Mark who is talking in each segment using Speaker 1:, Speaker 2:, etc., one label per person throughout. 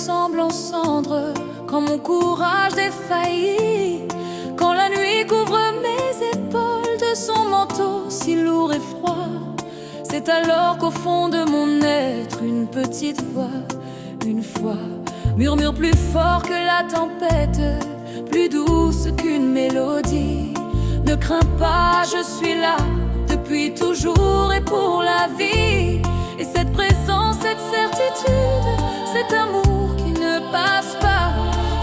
Speaker 1: semble en cendres, quand mon courage défaillit, quand la nuit couvre mes épaules de son manteau si lourd et froid, c'est alors qu'au fond de mon être, une petite voix, une fois, murmure plus fort que la tempête, plus douce qu'une mélodie. Ne crains pas, je suis là, depuis toujours et pour la vie. Et cette présence, cette certitude, cet amour qui ne passe pas,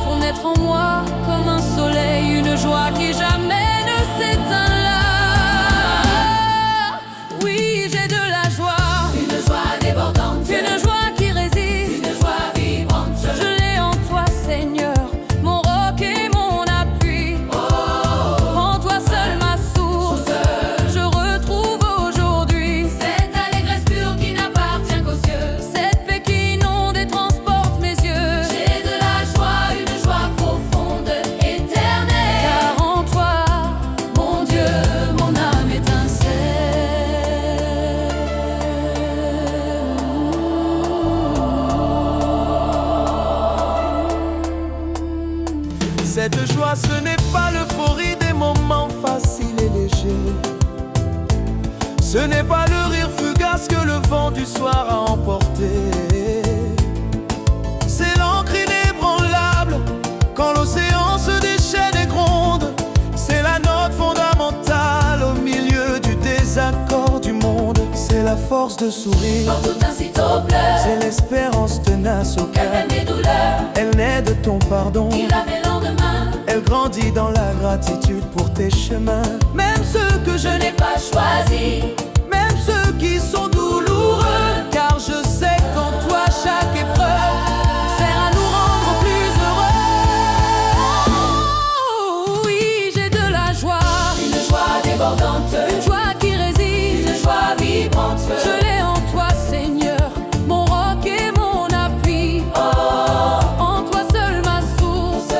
Speaker 1: font naître en moi comme un soleil, une joie qui jamais ne s'éteint là. Oui, j'ai de la joie,
Speaker 2: une joie débordante,
Speaker 1: une joie qui résiste,
Speaker 2: une joie vibrante.
Speaker 1: Je l'ai en toi, Seigneur, mon roc et mon appui. En toi seul ma source, je retrouve aujourd'hui
Speaker 2: Cette allégresse pure qui n'appartient qu'aux cieux,
Speaker 1: cette paix qui inonde et transporte mes yeux.
Speaker 2: j'ai de la joie, une joie profonde, éternelle.
Speaker 1: Car en toi,
Speaker 2: Mon Dieu, mon âme étincelle.
Speaker 3: Cette joie, ce n'est pas l'euphorie des moments faciles et légers. Ce n'est pas le rire fugace que le vent du soir a emporté. C'est l'encre inébranlable quand l'océan se déchaîne et gronde. C'est la note fondamentale au milieu du désaccord du monde. C'est la force de sourire,
Speaker 2: Quand tout aussitôt pleure,
Speaker 3: c'est l'espérance tenace au
Speaker 2: elle
Speaker 3: cœur.
Speaker 2: aime mes douleurs,
Speaker 3: Elle naît de ton pardon,
Speaker 2: qui lave les lendemains.
Speaker 3: elle grandit dans la gratitude pour tes chemins. Même ceux que je
Speaker 2: Je n'ai pas choisi,
Speaker 3: même ceux qui sont douloureux, car je sais qu'en toi chaque épreuve sert à nous rendre plus heureux.
Speaker 1: oui, j'ai de la joie,
Speaker 2: une joie débordante,
Speaker 1: une joie qui résiste.
Speaker 2: une joie vibrante.
Speaker 1: Je l'ai en toi, Seigneur, mon roc et mon appui. En toi seul ma source,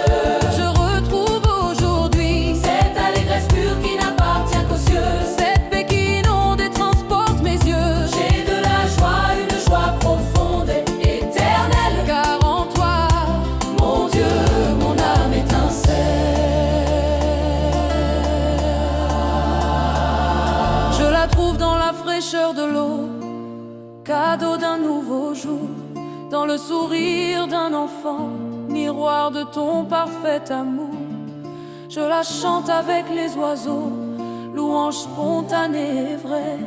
Speaker 1: je retrouve aujourd'hui
Speaker 2: Cette allégresse pure qui n'appartient qu'aux cieux,
Speaker 1: cette paix qui inonde et transporte mes yeux.
Speaker 2: j'ai de la joie, une joie profonde, éternelle.
Speaker 1: Car en toi,
Speaker 2: Mon Dieu, mon âme étincelle.
Speaker 1: je la trouve dans la fraîcheur de l'eau, cadeau d'un nouveau jour, dans le sourire d'un enfant, miroir de ton parfait amour. Je la chante avec les oiseaux, louange spontanée et vraie.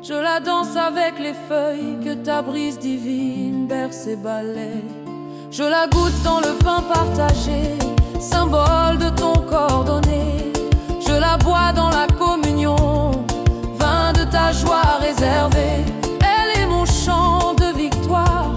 Speaker 1: Je la danse avec les feuilles que ta brise divine berce et balaie. Je la goûte dans le pain partagé, symbole de ton corps donné. Je la bois dans la communion, vin de ta joie réservée. Elle est mon chant de victoire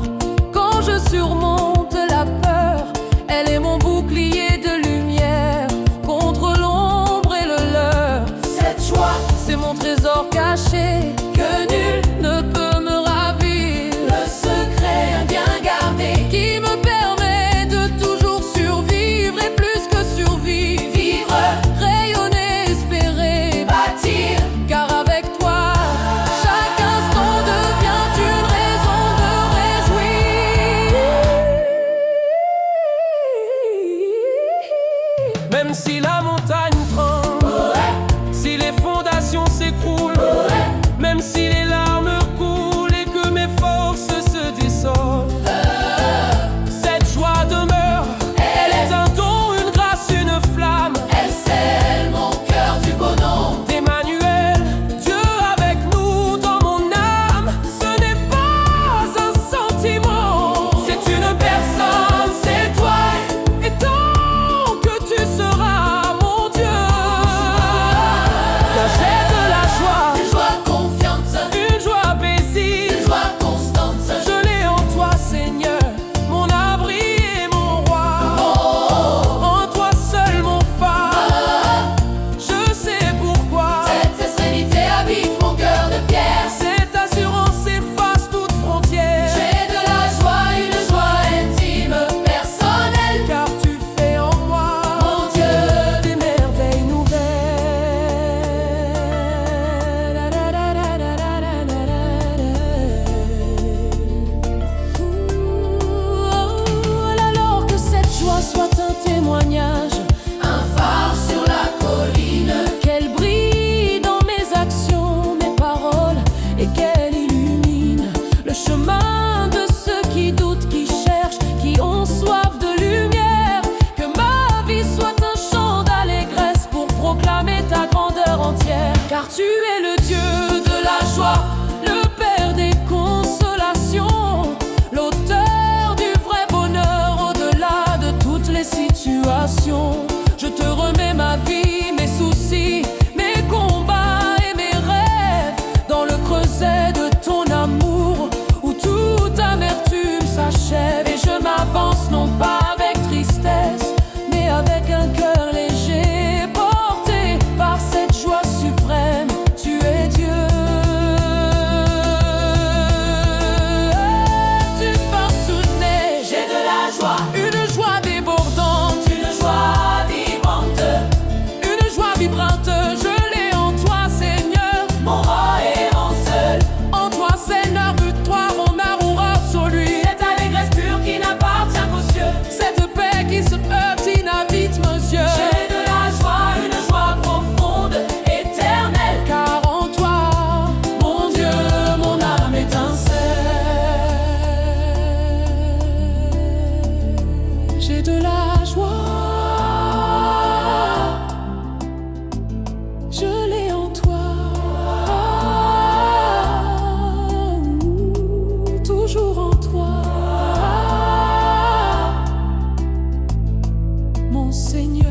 Speaker 1: quand je surmonte la peur. Elle est mon bouclier de lumière contre l'ombre et le leurre.
Speaker 2: Cette joie,
Speaker 1: C'est mon trésor caché que nul ne peut me ravir.
Speaker 2: le secret bien gardé,
Speaker 1: Qui me permet de toujours survivre et plus que survivre.
Speaker 2: vivre,
Speaker 1: Rayonner, espérer,
Speaker 2: bâtir,
Speaker 1: car avec toi, chaque instant soit un témoignage,
Speaker 2: un phare sur la colline,
Speaker 1: qu'elle brille dans mes actions, mes paroles, et qu'elle illumine le chemin de ceux qui doutent, qui cherchent, qui ont soif de lumière. Que ma vie soit un chant d'allégresse pour proclamer ta grandeur entière. Car tu es le Dieu de la joie, le Père des consolations, l'auteur du vrai bonheur au-delà de toutes les situations. Je te remets ma vie, mes soucis, mes combats et mes rêves, dans le creuset de ton amour où toute amertume s'achève. Et je m'avance non pas avec tristesse, mais avec un cœur léger, porté par cette joie suprême. Tu es Dieu. Tu façonnais,
Speaker 2: j'ai de la joie,
Speaker 1: une joie débordante,
Speaker 2: une joie vibrante,
Speaker 1: une joie vibrante. Je l'ai en toi, Seigneur.
Speaker 2: mon roi est en seul.
Speaker 1: En toi, Seigneur, toi mon amour absolu.
Speaker 2: Cette allégresse pure qui n'appartient qu'aux cieux.
Speaker 1: Cette paix qui se heurte inhabite mes yeux.
Speaker 2: J'ai de la joie, une joie profonde, éternelle.
Speaker 1: Car en toi,
Speaker 2: Mon Dieu, mon âme étincelle.
Speaker 1: j'ai de la joie. Je l'ai en toi. Toujours en toi. Mon Seigneur.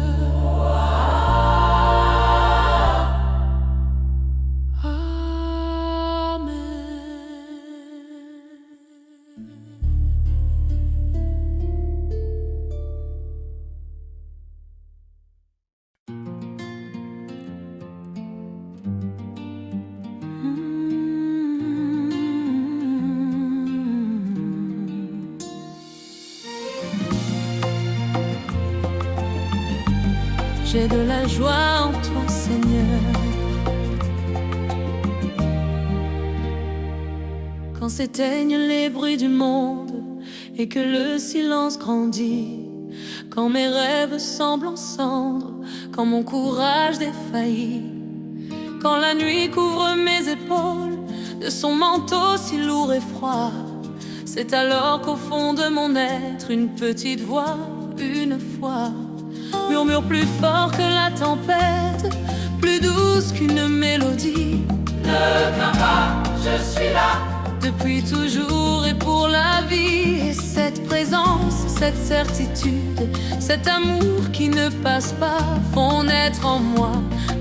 Speaker 1: J'ai de la joie en toi, Seigneur. Quand s'éteignent les bruits du monde et que le silence grandit, quand mes rêves semblent en cendres, quand mon courage défaillit, quand la nuit couvre mes épaules de son manteau si lourd et froid, c'est alors qu'au fond de mon être, une petite voix, une fois, murmure plus fort que la tempête, plus douce qu'une mélodie.
Speaker 2: Ne crains pas, je suis là.
Speaker 1: Depuis toujours et pour la vie. Et cette présence, cette certitude, cet amour qui ne passe pas, font naître en moi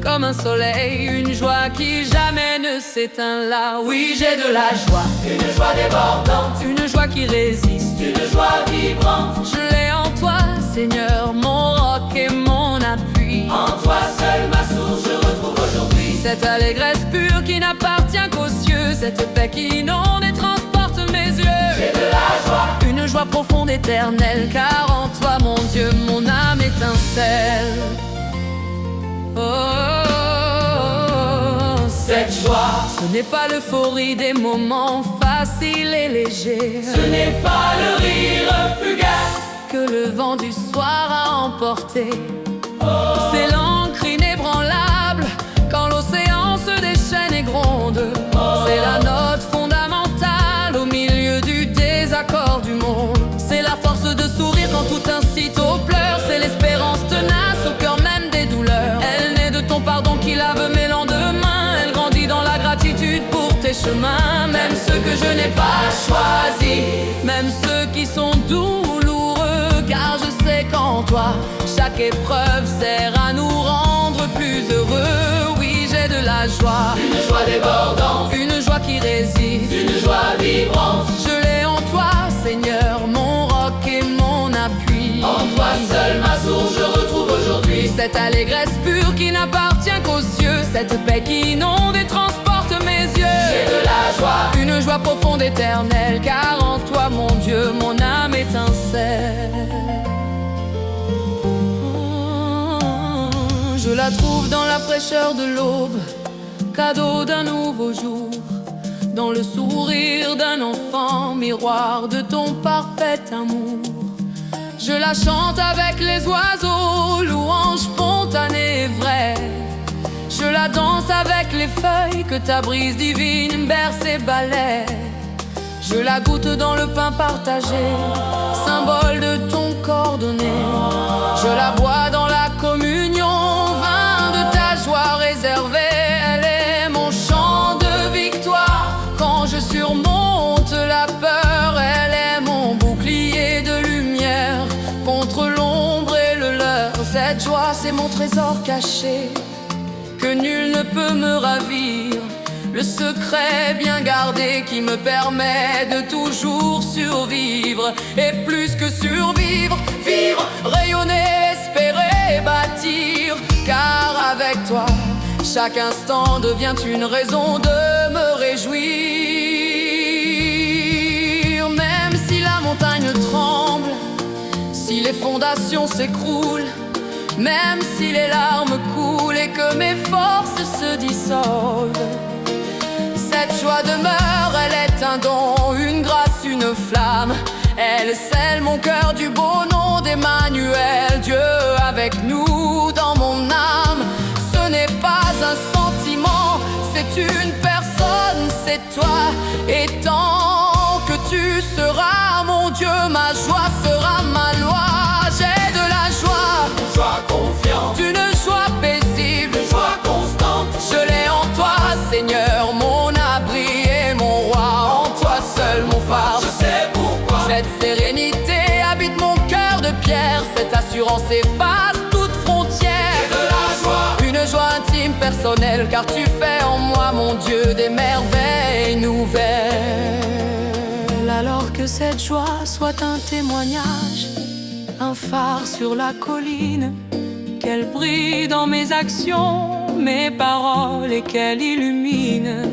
Speaker 1: comme un soleil, une joie qui jamais ne s'éteint là. Oui, j'ai de la joie,
Speaker 2: Une joie débordante,
Speaker 1: une joie qui résiste,
Speaker 2: une joie vibrante.
Speaker 1: je l'ai en toi, Seigneur, mon roc et mon appui.
Speaker 2: En toi seul ma source je retrouve aujourd'hui.
Speaker 1: Cette allégresse pure qui n'appartient qu'aux cieux, cette paix qui inonde et transporte mes yeux.
Speaker 2: J'ai de la joie,
Speaker 1: Une joie profonde éternelle, car en toi, mon Dieu, mon âme étincelle.
Speaker 2: cette joie,
Speaker 1: Ce n'est pas l'euphorie des moments faciles et légers
Speaker 2: ce n'est pas le rire fugace
Speaker 1: que le vent du soir a emporté. C'est l'encre inébranlable quand l'océan se déchaîne et gronde. C'est la note fondamentale au milieu du désaccord du monde. C'est la force de sourire quand tout incite aux pleurs. C'est l'espérance tenace au cœur même des douleurs. Elle naît de ton pardon qui lave mes lendemains. Elle grandit dans la gratitude pour tes chemins. Même ceux que je n'ai pas choisis, même ceux qui sont douloureux, car je sais qu'en toi, chaque épreuve sert à nous rendre plus heureux. Oui, j'ai de la joie,
Speaker 2: une joie débordante,
Speaker 1: une joie qui résiste,
Speaker 2: une joie vibrante.
Speaker 1: je l'ai en toi, Seigneur, mon roc et mon appui.
Speaker 2: En toi seul ma source je retrouve aujourd'hui.
Speaker 1: Cette allégresse pure qui n'appartient qu'aux cieux, cette paix qui inonde et transporte mes yeux.
Speaker 2: J'ai de la joie,
Speaker 1: Une joie profonde éternelle, car en toi, mon Dieu, mon âme étincelle. Je la trouve dans la fraîcheur de l'aube, cadeau d'un nouveau jour, dans le sourire d'un enfant, miroir de ton parfait amour. Je la chante avec les oiseaux, louange spontanée et vraie. Je la danse avec les feuilles que ta brise divine berce et balaie. Je la goûte dans le pain partagé, symbole de ton corps donné. Je la bois dans la communion, vin de ta joie réservée. Elle est mon chant de victoire quand je surmonte la peur. Elle est mon bouclier de lumière contre l'ombre et le leurre. Cette joie, c'est mon trésor caché que nul ne peut me ravir. Le secret bien gardé qui me permet de toujours survivre. Et plus que survivre, vivre, rayonner, espérer, bâtir. Car avec toi, chaque instant devient une raison de me réjouir. Même si la montagne tremble, si les fondations s'écroulent, même si les larmes coulent et que mes forces se dissolvent, cette joie demeure, elle est un don, une grâce, une flamme. Elle scelle mon cœur du beau nom d'Emmanuel. Dieu avec nous dans mon âme. Ce n'est pas un sentiment, c'est une personne, c'est toi. Et tant que tu seras mon Dieu, ma joie sera ma loi. J'ai de la joie,
Speaker 2: Une joie confiante,
Speaker 1: d'une joie paisible,
Speaker 2: une joie constante.
Speaker 1: je l'ai en toi, Seigneur, mon abri et mon roi. En toi seul, mon phare.
Speaker 2: Je sais pourquoi.
Speaker 1: Cette sérénité habite mon cœur de pierre. Cette assurance efface toute frontière.
Speaker 2: De la joie,
Speaker 1: Une joie intime, personnelle, car tu fais en moi, mon Dieu, des merveilles nouvelles. Alors que cette joie soit un témoignage, un phare sur la colline, qu'elle brille dans mes actions, mes paroles et qu'elle illumine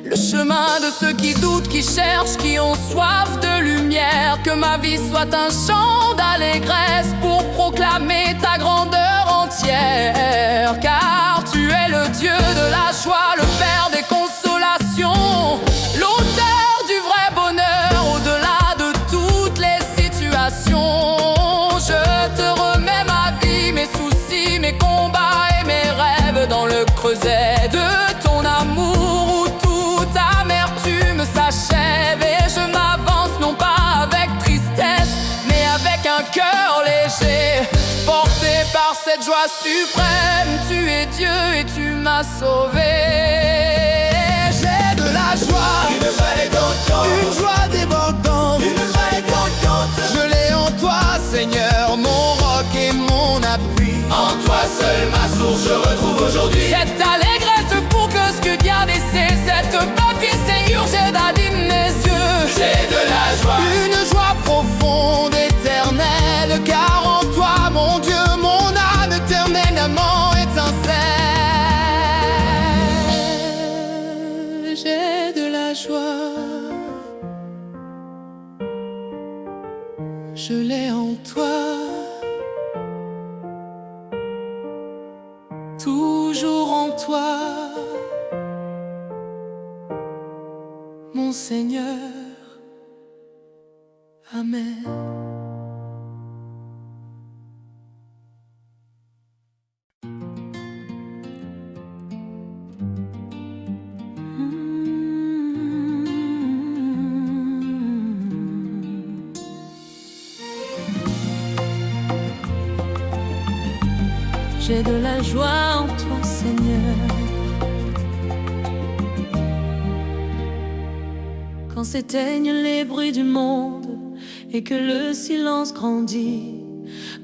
Speaker 1: le chemin de ceux qui doutent, qui cherchent, qui ont soif de lumière. Que ma vie soit un chant d'allégresse pour proclamer ta grandeur entière. Car tu es le Dieu de la joie, le Père des consolations, l'auteur du vrai bonheur au-delà de toutes les situations. Je te remets ma vie, mes soucis, mes combats et mes rêves dans le creuset de ton amour où toute amertume s'achève. Et je m'avance non pas avec tristesse, mais avec un cœur léger, porté par cette joie suprême. Tu es Dieu et tu m'as sauvé. J'ai de la joie,
Speaker 3: Une joie débordante,
Speaker 2: une joie éclatante.
Speaker 3: je l'ai en toi, Seigneur, mon roc et mon appui.
Speaker 2: En toi seul ma source je retrouve aujourd'hui.
Speaker 1: cette allégresse pour que ce que Dieu c'est cette papier, Seigneur, j'ai d'adine mes yeux.
Speaker 2: J'ai de la joie,
Speaker 3: Une joie profonde, éternelle, car en toi, mon Dieu, mon âme éternellement étincelle.
Speaker 1: J'ai de la joie, je l'ai en toi, toujours en toi, mon Seigneur. Amen. J'ai de la joie en toi, Seigneur. Quand s'éteignent les bruits du monde et que le silence grandit,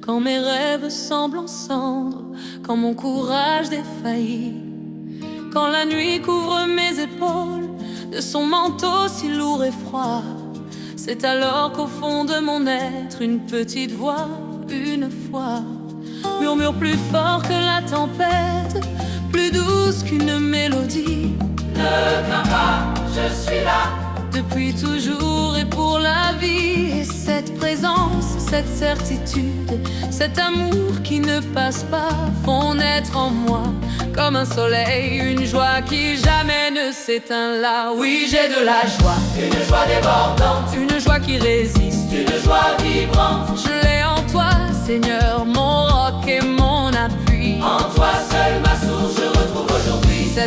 Speaker 1: quand mes rêves semblent en cendres, quand mon courage défaillit, quand la nuit couvre mes épaules de son manteau si lourd et froid, c'est alors qu'au fond de mon être, une petite voix, une fois, murmure plus fort que la tempête, plus douce qu'une mélodie.
Speaker 2: ne crains pas, je suis là.
Speaker 1: Depuis toujours et pour la vie. Et cette présence, cette certitude, cet amour qui ne passe pas font naître en moi comme un soleil, une joie qui jamais ne s'éteint là. Oui, j'ai de la joie,
Speaker 2: Une joie débordante,
Speaker 1: une joie qui résiste,
Speaker 2: une joie vibrante.
Speaker 1: je l'ai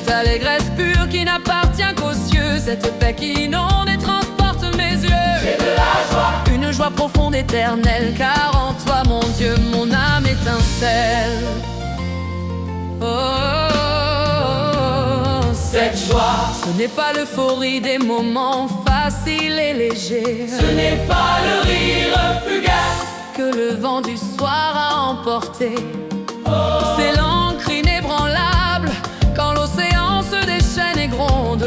Speaker 1: Cette allégresse pure qui n'appartient qu'aux cieux, cette paix qui inonde et transporte mes yeux.
Speaker 2: J'ai de la joie,
Speaker 1: Une joie profonde éternelle, car en toi mon Dieu, mon âme étincelle.
Speaker 2: cette joie,
Speaker 1: Ce n'est pas l'euphorie des moments faciles et légers
Speaker 2: ce n'est pas le rire fugace
Speaker 1: que le vent du soir a emporté. C'est l'encre inébranlable quand l'océan se déchaîne et gronde.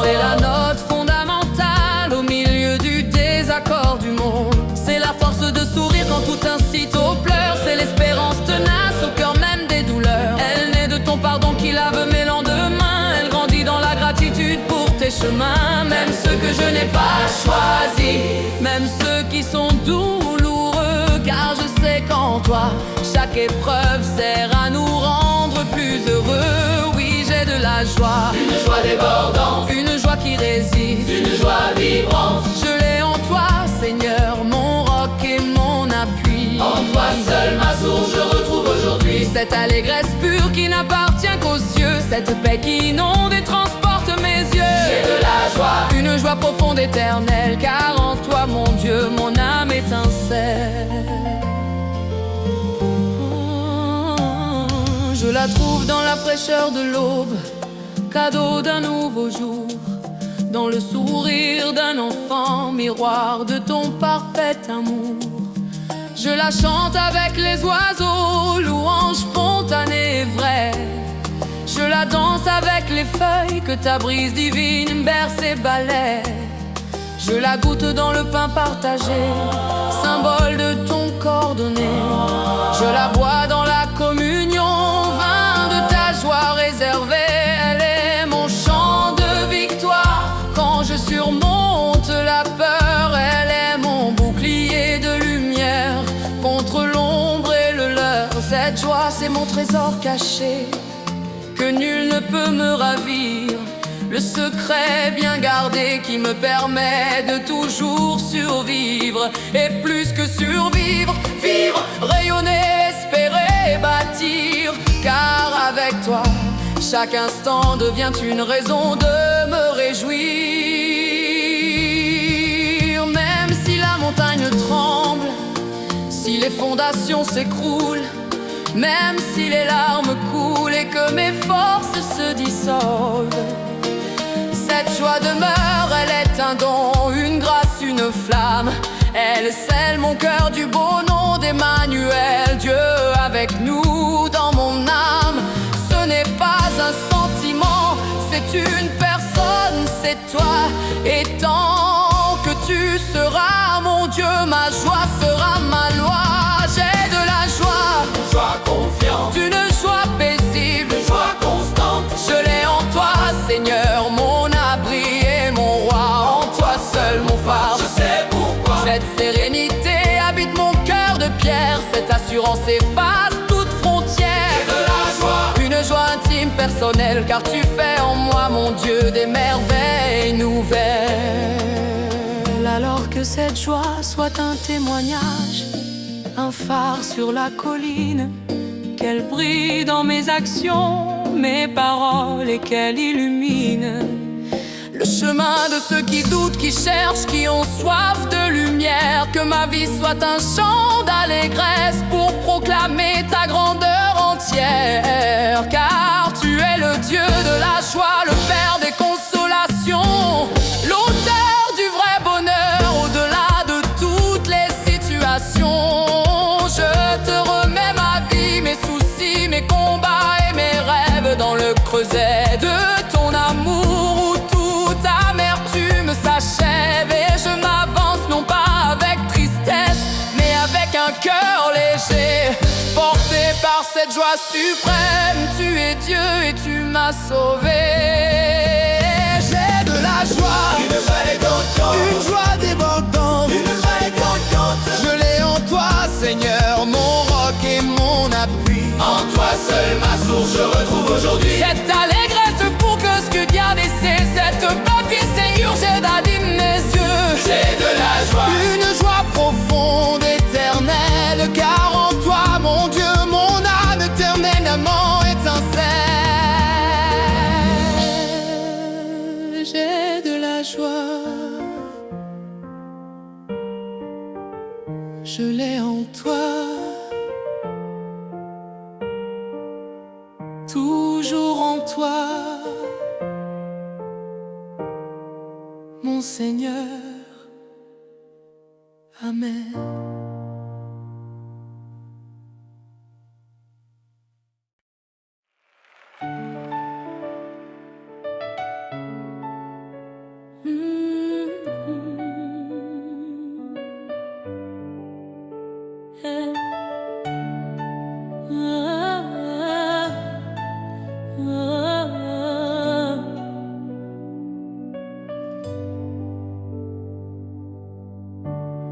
Speaker 1: C'est la note fondamentale au milieu du désaccord du monde. C'est la force de sourire quand tout incite aux pleurs. C'est l'espérance tenace au cœur même des douleurs. Elle naît de ton pardon qui lave mes lendemains. Elle grandit dans la gratitude pour tes chemins. Même ceux que je n'ai pas choisis, même ceux qui sont douloureux, car je sais qu'en toi chaque épreuve sert à nous rendre plus heureux. Oui, j'ai de la joie,
Speaker 2: une joie débordante,
Speaker 1: une joie qui résiste,
Speaker 2: une joie vibrante.
Speaker 1: je l'ai en toi, Seigneur, mon roc et mon appui.
Speaker 2: En toi seul ma source je retrouve aujourd'hui.
Speaker 1: Cette allégresse pure qui n'appartient qu'aux cieux, cette paix qui inonde et transporte mes yeux.
Speaker 2: J'ai de la joie,
Speaker 1: Une joie profonde éternelle, car en toi mon Dieu, mon âme étincelle. Je la trouve dans la fraîcheur de l'aube, cadeau d'un nouveau jour, dans le sourire d'un enfant, miroir de ton parfait amour. Je la chante avec les oiseaux, louange spontanée et vraie. Je la danse avec les feuilles que ta brise divine berce et balaie. Je la goûte dans le pain partagé, symbole de ton corps donné. Je la bois dans la communion, vin de ta joie réservée. Elle est mon chant de victoire quand je surmonte la peur. Elle est mon bouclier de lumière contre l'ombre et le leurre. Cette joie, c'est mon trésor caché que nul ne peut me ravir. Le secret bien gardé qui me permet de toujours survivre. Et plus que survivre, vivre, rayonner, espérer, bâtir. Car avec toi, chaque instant devient une raison de me réjouir. Même si la montagne tremble, si les fondations s'écroulent, même si les larmes coulent et que mes forces se dissolvent, cette joie demeure, elle est un don, une grâce, une flamme. Elle scelle mon cœur du beau nom d'Emmanuel. Dieu avec nous dans mon âme. Ce n'est pas un sentiment, c'est une personne, c'est toi. Et tant que tu seras mon Dieu, ma joie sera ma loi. J'ai de la joie,
Speaker 2: une joie confiante,
Speaker 1: une joie paisible,
Speaker 2: une joie constante.
Speaker 1: je l'ai en toi, Seigneur, mon abri et mon roi. En toi seul, mon phare,
Speaker 2: Je sais pourquoi,
Speaker 1: cette sérénité habite mon cœur de pierre. Cette assurance efface toute frontière.
Speaker 2: j'ai de la joie,
Speaker 1: Une joie intime, personnelle, car tu fais en moi, mon Dieu, des merveilles nouvelles. Alors que cette joie soit un témoignage, un phare sur la colline, qu'elle brille dans mes actions, mes paroles et qu'elle illumine le chemin de ceux qui doutent, qui cherchent, qui ont soif de lumière. Que ma vie soit un chant d'allégresse pour proclamer ta grandeur entière. Car tu es le Dieu de la joie, le Père des consolations, l'auteur du vrai bonheur au-delà de toutes les situations. Je te remets ma vie, mes soucis, mes combats et mes rêves dans le creuset de ton amour où toute amertume s'achève. Et je m'avance non pas avec tristesse, mais avec un cœur léger, porté par cette joie suprême. Tu es Dieu et tu m'as sauvé. J'ai de la joie,
Speaker 3: Une joie débordante,
Speaker 2: une joie éclatante.
Speaker 3: je l'ai en toi, Seigneur, mon roc et mon appui.
Speaker 2: En toi seul ma source je retrouve aujourd'hui.
Speaker 1: cette allégresse pour que ce que Dieu laissé, cette papier Seigneur, j'ai d'adine mes yeux.
Speaker 2: J'ai de la joie,
Speaker 3: Une joie profonde, éternelle, car en toi, mon Dieu, mon âme éternellement étincelle. l'ai en toi, toujours en toi, mon Seigneur. Amen.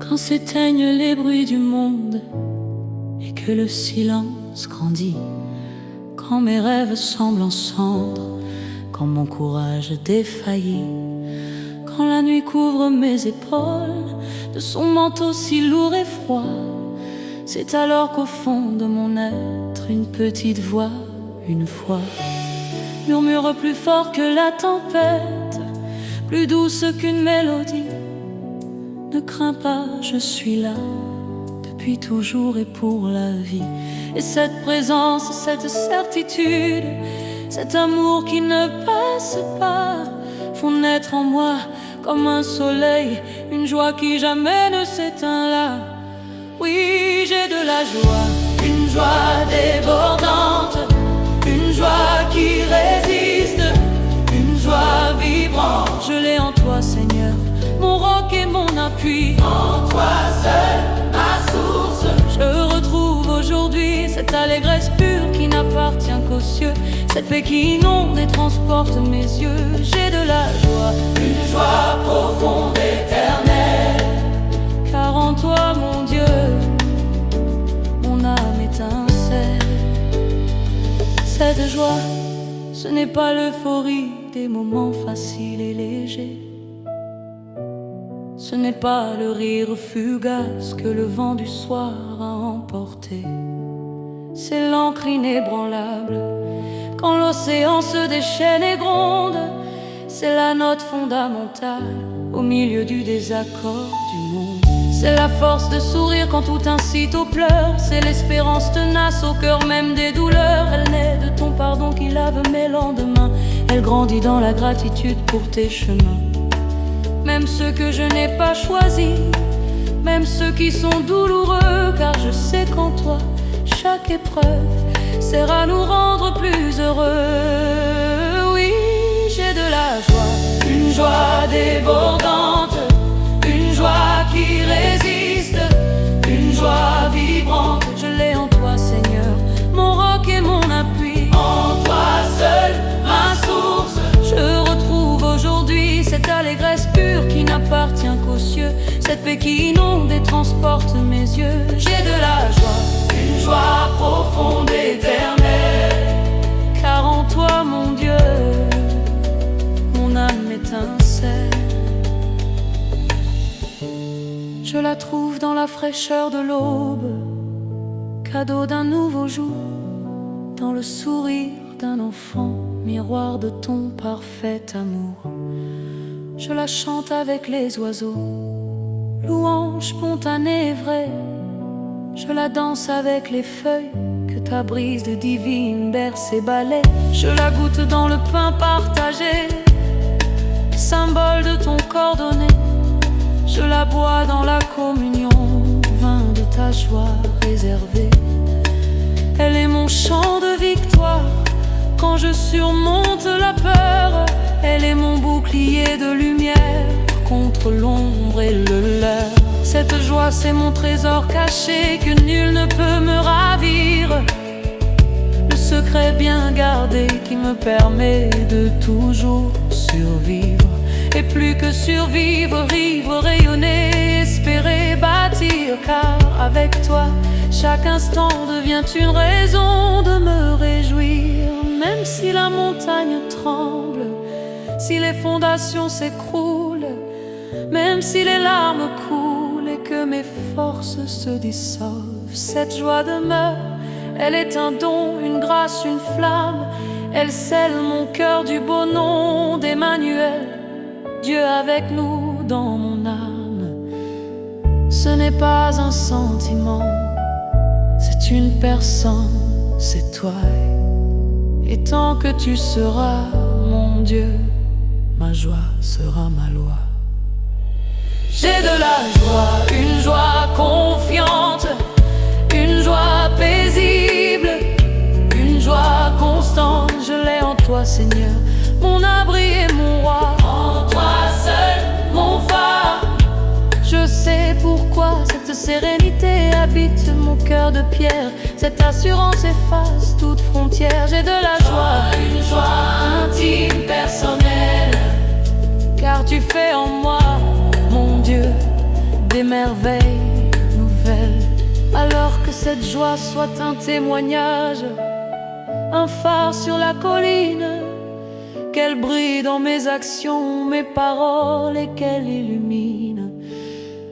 Speaker 1: Quand s'éteignent les bruits du monde et que le silence grandit, quand mes rêves semblent en cendres, quand mon courage défaillit, quand la nuit couvre mes épaules de son manteau si lourd et froid, c'est alors qu'au fond de mon être une petite voix, une fois, murmure plus fort que la tempête, plus douce qu'une mélodie. Ne crains pas, je suis là, depuis toujours et pour la vie. Et cette présence, cette certitude, cet amour qui ne passe pas, font naître en moi comme un soleil, une joie qui jamais ne s'éteint là. Oui, j'ai de la joie, une joie débordante, une joie qui résiste, une joie vibrante. Je l'ai en toi, Seigneur, mon roc et mon appui.
Speaker 2: En toi seul, ma source.
Speaker 1: Je retrouve aujourd'hui cette allégresse pure qui n'appartient qu'aux cieux, cette paix qui inonde et transporte mes yeux. J'ai de la joie,
Speaker 2: Une joie profonde, éternelle.
Speaker 1: car en toi, mon Dieu, mon âme étincelle. Cette joie, ce n'est pas l'euphorie des moments faciles et légers. Ce n'est pas le rire fugace que le vent du soir a emporté. C'est l'encre inébranlable quand l'océan se déchaîne et gronde. C'est la note fondamentale au milieu du désaccord du monde. C'est la force de sourire quand tout incite aux pleurs. C'est l'espérance tenace au cœur même des douleurs. Elle naît de ton pardon qui lave mes lendemains. Elle grandit dans la gratitude pour tes chemins. Même ceux que je n'ai pas choisis, même ceux qui sont douloureux, car je sais qu'en toi, chaque épreuve sert à nous rendre plus heureux. Oui, j'ai de la joie, une joie débordante, une joie qui résiste, une joie vibrante. Je l'ai en toi, Seigneur, mon roc et mon appui.
Speaker 2: En toi seul, ma source.
Speaker 1: Je retrouve aujourd'hui cette allégresse pure qui n'appartient qu'aux cieux, cette paix qui inonde et transporte mes yeux. J'ai de la joie,
Speaker 2: Une joie profonde, éternelle.
Speaker 1: car en toi, mon Dieu, mon âme étincelle. Je la trouve dans la fraîcheur de l'aube, cadeau d'un nouveau jour, dans le sourire d'un enfant, miroir de ton parfait amour. Je la chante avec les oiseaux, louange spontanée et vraie. Je la danse avec les feuilles que ta brise de divine berce et balaie. Je la goûte dans le pain partagé, symbole de ton corps donné. Je la bois dans la communion, vin de ta joie réservée. Elle est mon chant de victoire quand je surmonte la peur. Elle est mon bouclier de lumière contre l'ombre et le leurre. Cette joie, c'est mon trésor caché que nul ne peut me ravir. Le secret bien gardé qui me permet de toujours survivre. Et plus que survivre, vivre, rayonner, espérer, bâtir. Car avec toi, chaque instant devient une raison de me réjouir. Même si la montagne tremble, si les fondations s'écroulent, même si les larmes coulent et que mes forces se dissolvent, cette joie demeure. Elle est un don, une grâce, une flamme. Elle scelle mon cœur du beau nom d'Emmanuel, Dieu avec nous dans mon âme. Ce n'est pas un sentiment, c'est une personne, c'est toi. Et tant que tu seras mon Dieu, ma joie sera ma loi. J'ai de la joie, une joie confiante, une joie paisible, une joie constante. Je l'ai en toi, Seigneur, mon abri et mon roi.
Speaker 2: En toi seul, mon phare.
Speaker 1: Je sais pourquoi cette sérénité habite mon cœur de pierre. Cette assurance efface toute frontière. J'ai de la joie,
Speaker 2: une joie intime, personnelle.
Speaker 1: car tu fais en moi, mon Dieu, des merveilles nouvelles. Alors que cette joie soit un témoignage, un phare sur la colline, qu'elle brille dans mes actions, mes paroles, et qu'elle illumine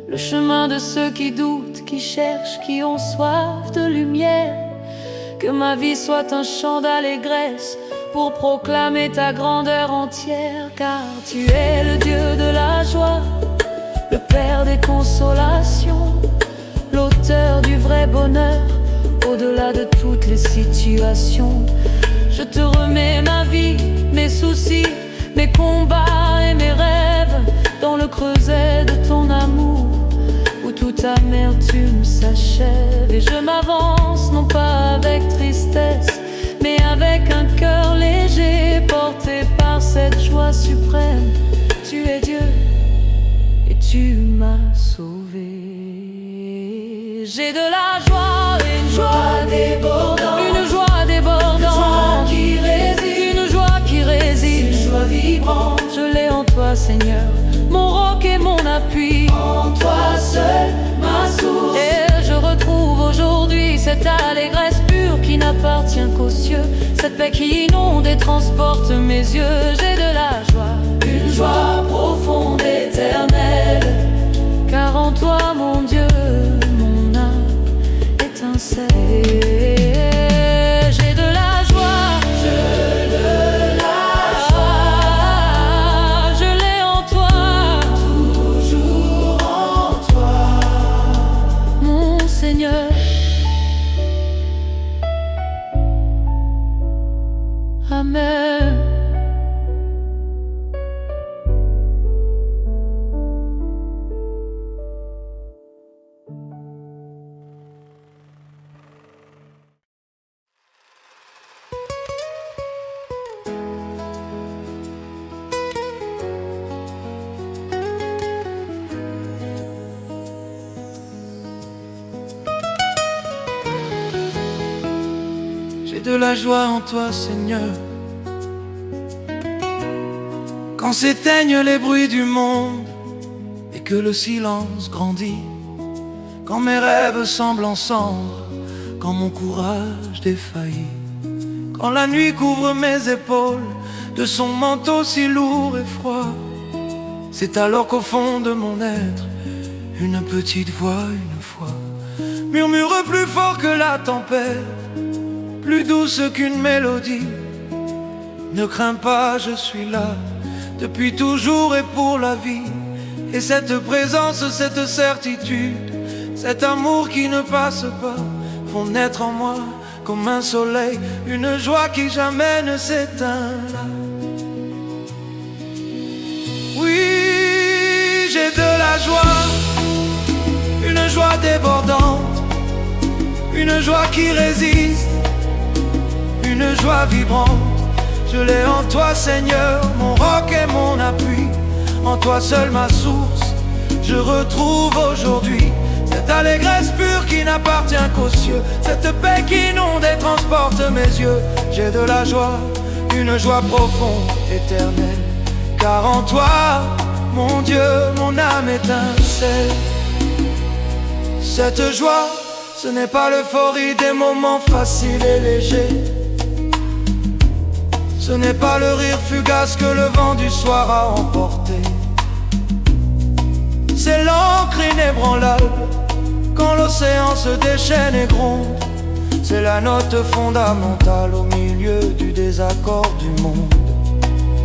Speaker 1: le chemin de ceux qui doutent, qui cherchent, qui ont soif de lumière. Que ma vie soit un chant d'allégresse pour proclamer ta grandeur entière. Car tu es le Dieu de la joie, le Père des consolations, l'auteur du vrai bonheur, au-delà de toutes les situations. Je te remets ma vie, mes soucis, mes combats et mes rêves, dans le creuset de ton amour, où toute amertume s'achève. Et je m'avance, non pas avec tristesse, mais avec un cœur léger, porté par cette joie suprême. Tu es Dieu et tu m'as sauvé. J'ai de la joie, une joie
Speaker 2: débordante,
Speaker 1: une joie débordante,
Speaker 2: une joie qui résiste,
Speaker 1: une joie vibrante. Je l'ai en toi, Seigneur, mon roc et mon appui.
Speaker 2: En toi seul, ma source.
Speaker 1: Et je retrouve aujourd'hui cette allégresse pure qui n'appartient qu'aux cieux, cette paix qui inonde et transporte mes yeux. J'ai de la joie,
Speaker 2: une joie profonde, éternelle.
Speaker 1: car en toi, mon Dieu, mon âme étincelle. J'ai de la joie, je l'ai en toi,
Speaker 2: toujours en toi.
Speaker 1: mon Seigneur. Amen.
Speaker 3: J'ai de la joie en toi, Seigneur. Quand s'éteignent les bruits du monde et que le silence grandit, quand mes rêves semblent en cendres, quand mon courage défaillit, quand la nuit couvre mes épaules de son manteau si lourd et froid, c'est alors qu'au fond de mon être, une petite voix, une fois, murmure plus fort que la tempête, plus douce qu'une mélodie. Ne crains pas, je suis là, depuis toujours et pour la vie. Et cette présence, cette certitude, cet amour qui ne passe pas, font naître en moi comme un soleil, une joie qui jamais ne s'éteint là. Oui, j'ai de la joie, une joie débordante, une joie qui résiste, une joie vibrante. Je l'ai en toi, Seigneur, mon roc et mon appui. En toi seul ma source, je retrouve aujourd'hui cette allégresse pure qui n'appartient qu'aux cieux, cette paix qui inonde et transporte mes yeux. J'ai de la joie, une joie profonde, éternelle, car en toi, mon Dieu, mon âme étincelle. Cette joie, ce n'est pas l'euphorie des moments faciles et légers, ce n'est pas le rire fugace que le vent du soir a emporté. C'est l'encre inébranlable quand l'océan se déchaîne et gronde. C'est la note fondamentale au milieu du désaccord du monde.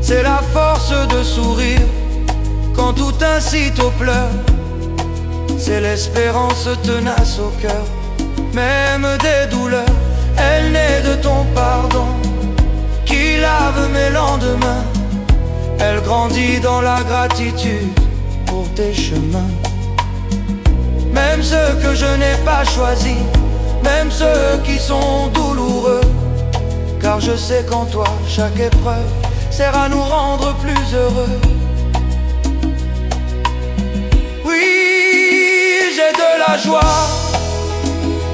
Speaker 3: C'est la force de sourire quand tout incite aux pleurs. c'est l'espérance tenace au cœur. Même des douleurs, elle naît de ton pardon qui lave mes lendemains. Elle grandit dans la gratitude pour tes chemins. Même ceux que je n'ai pas choisis, même ceux qui sont douloureux, car je sais qu'en toi chaque épreuve sert à nous rendre plus heureux. Oui, j'ai de la joie,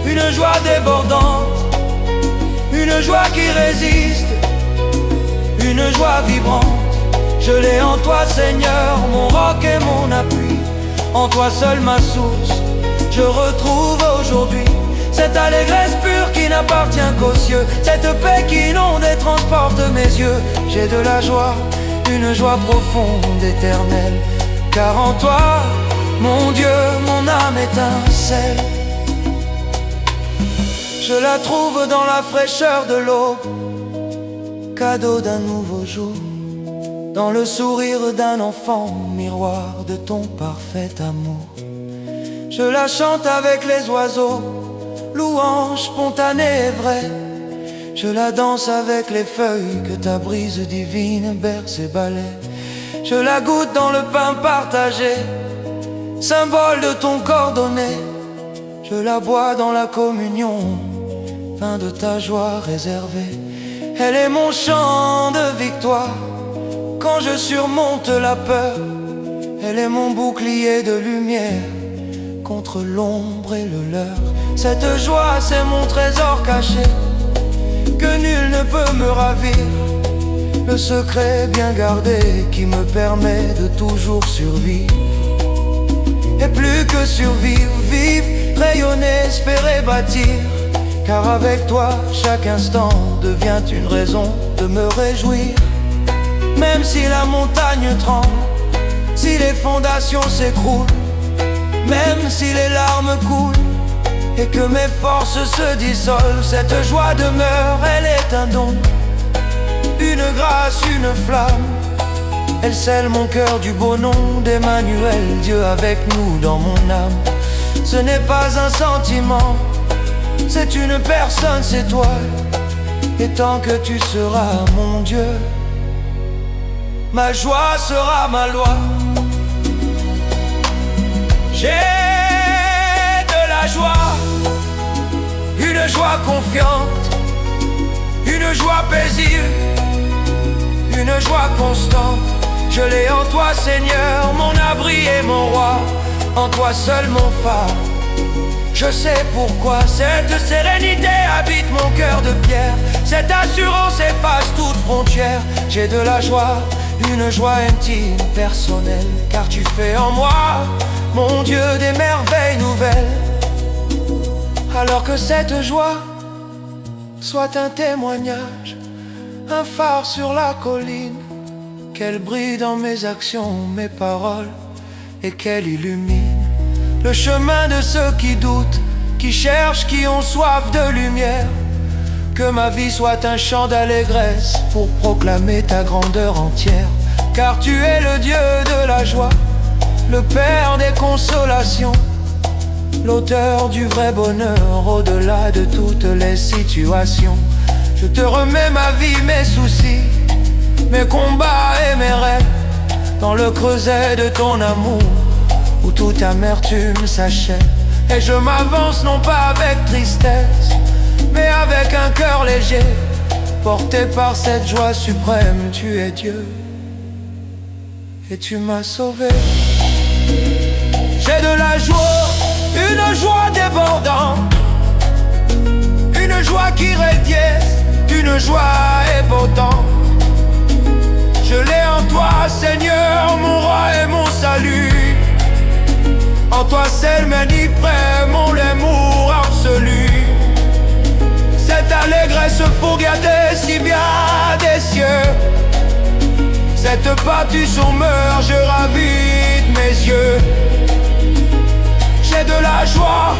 Speaker 3: une joie débordante, une joie qui résiste, une joie vibrante. Je l'ai en toi Seigneur, mon roc et mon appui. En toi seul ma source, je retrouve aujourd'hui cette allégresse pure qui n'appartient qu'aux cieux, cette paix qui inonde et transporte mes yeux. J'ai de la joie, une joie profonde, éternelle, car en toi, mon Dieu, mon âme étincelle. Je la trouve dans la fraîcheur de l'aube, cadeau d'un nouveau jour, dans le sourire d'un enfant, miroir de ton parfait amour. Je la chante avec les oiseaux, louange spontanée et vraie. Je la danse avec les feuilles que ta brise divine berce et balaie. Je la goûte dans le pain partagé, symbole de ton corps donné. Je la bois dans la communion, vin de ta joie réservée. Elle est mon chant de victoire quand je surmonte la peur. Elle est mon bouclier de lumière contre l'ombre et le leurre. Cette joie, c'est mon trésor caché que nul ne peut me ravir. Le secret bien gardé qui me permet de toujours survivre. Et plus que survivre, vivre, rayonner, espérer, bâtir. Car avec toi, chaque instant devient une raison de me réjouir. Même si la montagne tremble, si les fondations s'écroulent, même si les larmes coulent et que mes forces se dissolvent, cette joie demeure, elle est un don, une grâce, une flamme. Elle scelle mon cœur du beau nom d'Emmanuel, Dieu avec nous dans mon âme. Ce n'est pas un sentiment, c'est une personne, c'est toi. Et tant que tu seras mon Dieu, ma joie sera ma loi. J'ai de la joie, une joie confiante, une joie paisible, une joie constante. Je l'ai en toi Seigneur, mon abri et mon roi, en toi seul mon phare. Je sais pourquoi cette sérénité habite mon cœur de pierre. Cette assurance efface toute frontière. J'ai de la joie, une joie intime, personnelle, car tu fais en moi, mon Dieu, des merveilles nouvelles. Alors que cette joie soit un témoignage, un phare sur la colline, qu'elle brille dans mes actions, mes paroles, et qu'elle illumine le chemin de ceux qui doutent, qui cherchent, qui ont soif de lumière. Que ma vie soit un chant d'allégresse pour proclamer ta grandeur entière. Car tu es le Dieu de la joie, le Père des consolations, l'auteur du vrai bonheur au-delà de toutes les situations. Je te remets ma vie, mes soucis, mes combats et mes rêves, dans le creuset de ton amour, où toute amertume s'achève. Et je m'avance non pas avec tristesse, mais avec un cœur léger, porté par cette joie suprême. Tu es Dieu et tu m'as sauvé. J'ai de la joie, une joie débordante, une joie qui radiait, une joie ébordante. Je l'ai en toi Seigneur, mon roi et mon salut. En toi seul m'enivre mon amour absolu. Cette allégresse fourgardée si bien des cieux, cette battue meurt, je ravite mes yeux. J'ai de la joie,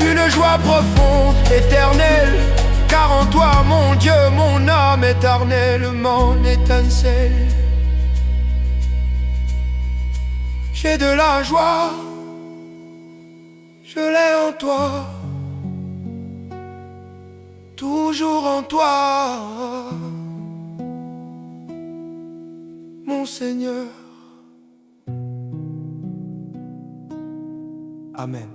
Speaker 3: une joie profonde, éternelle, car en toi mon Dieu, mon âme éternellement étincelle. J'ai de la joie, Je l'ai en toi, toujours en toi, mon Seigneur. Amen.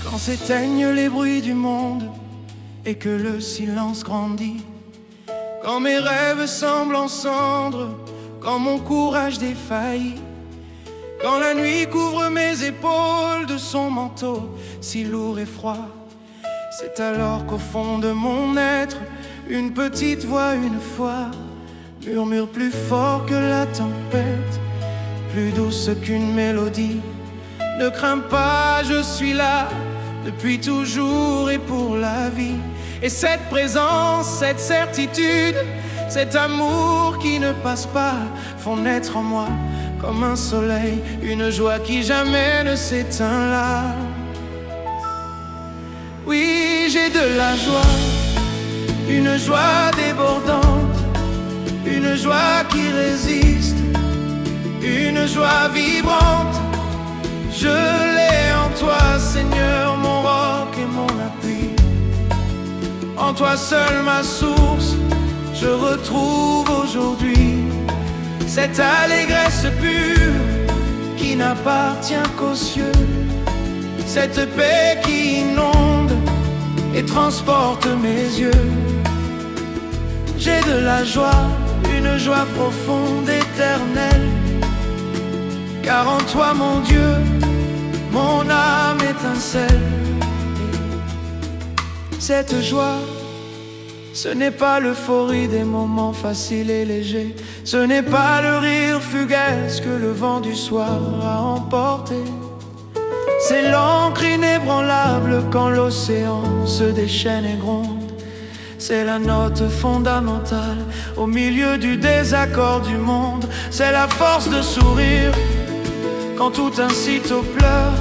Speaker 3: Quand s'éteignent les bruits du monde et que le silence grandit, quand mes rêves semblent en cendres, quand mon courage défaillit, quand la nuit couvre mes épaules de son manteau si lourd et froid, c'est alors qu'au fond de mon être, une petite voix une fois murmure plus fort que la tempête, plus douce qu'une mélodie. Ne crains pas, je suis là depuis toujours et pour la vie. Et cette présence, cette certitude, cet amour qui ne passe pas font naître en moi comme un soleil, une joie qui jamais ne s'éteint là. Oui, j'ai de la joie, une joie débordante, une joie qui résiste, une joie vibrante. Je l'ai en toi, Seigneur, mon roc et mon appui. En toi seul ma source, je retrouve aujourd'hui cette allégresse pure qui n'appartient qu'aux cieux, cette paix qui inonde et transporte mes yeux. J'ai de la joie, une joie profonde, éternelle, car en toi, mon Dieu, mon âme étincelle. Cette joie, ce n'est pas l'euphorie des moments faciles et légers, ce n'est pas le rire fugace que le vent du soir a emporté. C'est l'encre inébranlable quand l'océan se déchaîne et gronde. C'est la note fondamentale au milieu du désaccord du monde. C'est la force de sourire quand tout incite aux pleurs.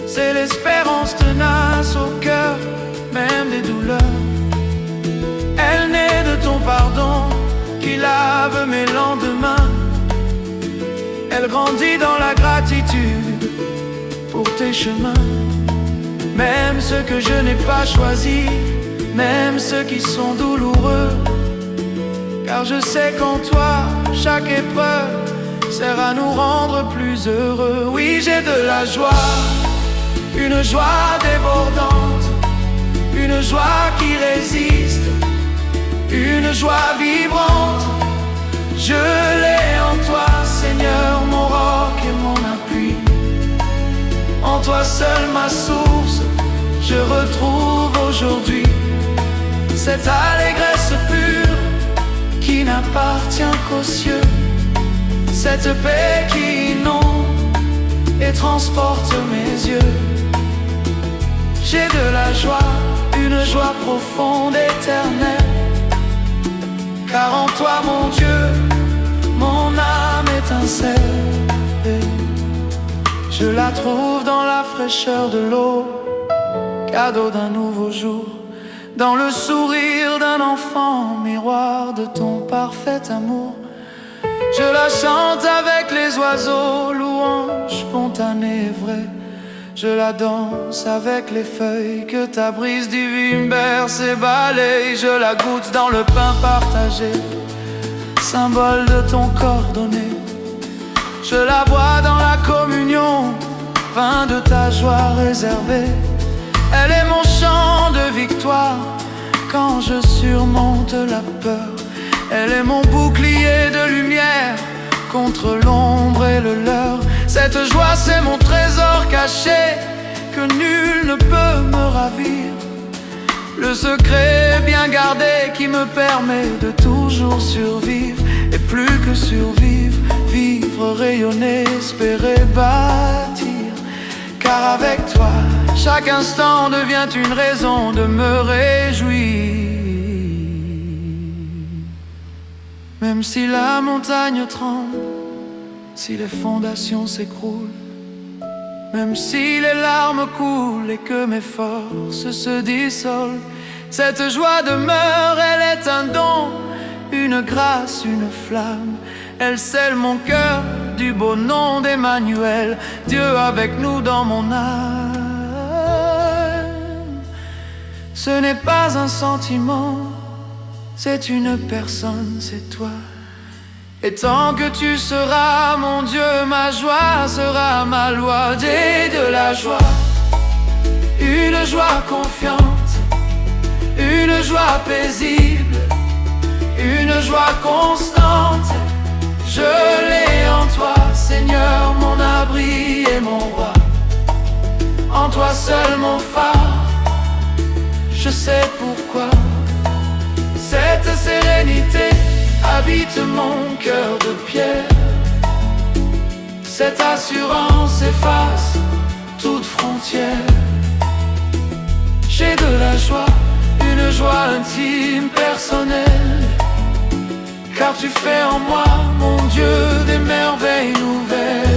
Speaker 3: C'est l'espérance tenace au cœur, même des douleurs. Elle naît de ton pardon qui lave mes lendemains. Elle grandit dans la gratitude pour tes chemins. Même ceux que je n'ai pas choisis, même ceux qui sont douloureux, car je sais qu'en toi, chaque épreuve sert à nous rendre plus heureux. Oui, j'ai de la joie, une joie débordante, une joie qui résiste, une joie vibrante. Je l'ai en toi, Seigneur, mon roc et mon appui. En toi seul ma source, je retrouve aujourd'hui cette allégresse pure qui n'appartient qu'aux cieux, cette paix qui inonde et transporte mes yeux. J'ai de la joie, une joie profonde, éternelle, car en toi, mon Dieu, mon âme étincelle. Je la trouve dans la fraîcheur de l'eau, cadeau d'un nouveau jour, dans le sourire d'un enfant, miroir de ton parfait amour. Je la chante avec les oiseaux, louange spontanée et vraie. Je la danse avec les feuilles que ta brise divine berce et balaye. Je la goûte dans le pain partagé, symbole de ton corps donné. Je la bois dans la communion, vin de ta joie réservée. Elle est mon chant de victoire quand je surmonte la peur. Elle est mon bouclier de lumière contre l'ombre et le leurre. Cette joie, c'est mon trésor caché que nul ne peut me ravir. Le secret bien gardé qui me permet de toujours survivre. Et plus que survivre, vivre, rayonner, espérer, bâtir. Car avec toi, chaque instant devient une raison de me réjouir. Même si la montagne tremble, si les fondations s'écroulent, Même si les larmes coulent et que mes forces se dissolvent, cette joie demeure, elle est un don, une grâce, une flamme. Elle scelle mon cœur du beau nom d'Emmanuel, Dieu avec nous dans mon âme. Ce n'est pas un sentiment, c'est une personne, c'est toi. Et tant que tu seras mon Dieu, ma joie sera ma loi. J'ai de la joie, une joie confiante, une joie paisible, une joie constante. Je l'ai en toi, Seigneur, mon abri et mon roi. En toi seul mon phare, je sais pourquoi. Cette sérénité habite mon cœur de pierre. Cette assurance efface toute frontière. J'ai de la joie, une joie intime, personnelle. Car tu fais en moi, mon Dieu, des merveilles nouvelles.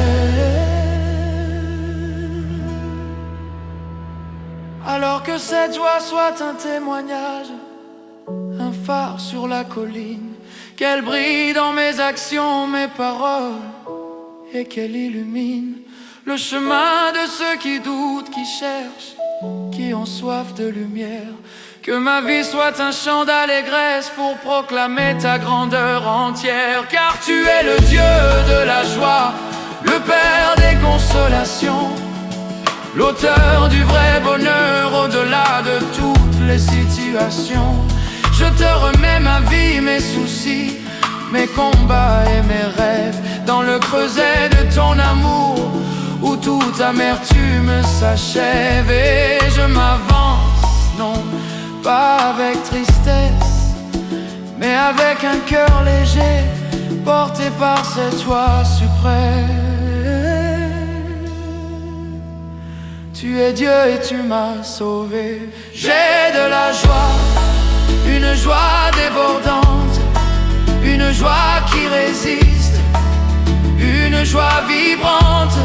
Speaker 3: Alors que cette joie soit un témoignage, un phare sur la colline, qu'elle brille dans mes actions, mes paroles, et qu'elle illumine le chemin de ceux qui doutent, qui cherchent, qui ont soif de lumière. Que ma vie soit un chant d'allégresse pour proclamer ta grandeur entière. Car tu es le Dieu de la joie, le Père des consolations, l'auteur du vrai bonheur au-delà de toutes les situations. Je te remets ma vie, mes soucis, mes combats et mes rêves, dans le creuset de ton amour, où toute amertume s'achève. Et je m'avance, non, pas avec tristesse, mais avec un cœur léger, porté par cette joie suprême. Tu es Dieu et tu m'as sauvé. J'ai de la joie, une joie débordante, une joie qui résiste, une joie vibrante.